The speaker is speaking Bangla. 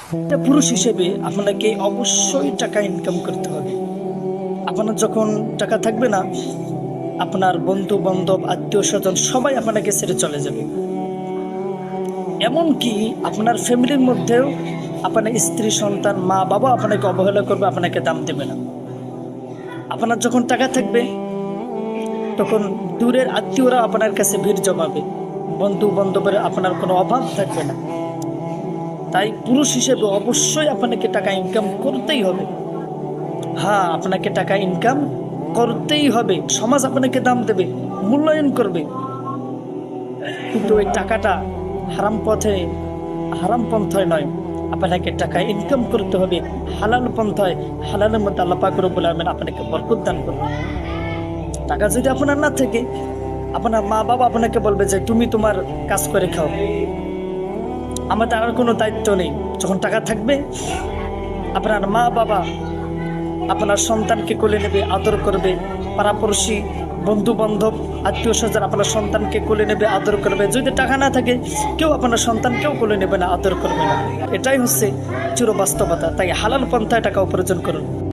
পুরুষ হিসেবে আপনাকে অবশ্যই টাকা ইনকাম করতে হবে। আপনার যখন টাকা থাকবে না, আপনার বন্ধু বান্ধব আত্মীয় স্বজন সবাই আপনাকে ছেড়ে চলে যাবে। এমনকি আপনার ফ্যামিলির মধ্যেও আপনার স্ত্রী সন্তান মা বাবা আপনাকে অবহেলা করবে, আপনাকে দাম দেবে না। আপনার যখন টাকা থাকবে তখন দূরের আত্মীয়রা আপনার কাছে ভিড় জমাবে, বন্ধু বান্ধবের আপনার কোনো অভাব থাকবে না। তাই পুরুষ হিসেবে অবশ্যই আপনাকে টাকা ইনকাম করতেই হবে। হ্যাঁ, আপনাকে টাকা ইনকাম করতেই হবে। সমাজ আপনাকে দাম দেবে, মূল্যায়ন করবে, কিন্তু ওই টাকাটা হারাম পথে হারাম পন্থায় নয়। আপনাকে টাকা ইনকাম করতে হবে হালাল পন্থায়। হালালের মধ্যে আল্লাহ পাক রব্বুল আলামিন আপনাকে বরকত দান করবে। টাকা যদি আপনার না থাকে, আপনার মা বাবা আপনাকে বলবে যে তুমি তোমার কাজ করে খাও, আমাদের আর কোনো দায়িত্ব নেই। যখন টাকা থাকবে, আপনার মা বাবা আপনার সন্তানকে কোলে নেবে, আদর করবে। পাড়াপড়শি বন্ধু বান্ধব আত্মীয় স্বজন আপনার সন্তানকে কোলে নেবে, আদর করবে। যদি টাকা না থাকে, কেউ আপনার সন্তানকেও কোলে নেবে না, আদর করবে না। এটাই হচ্ছে চির বাস্তবতা। তাই হালাল পন্থায় টাকা উপার্জন করুন।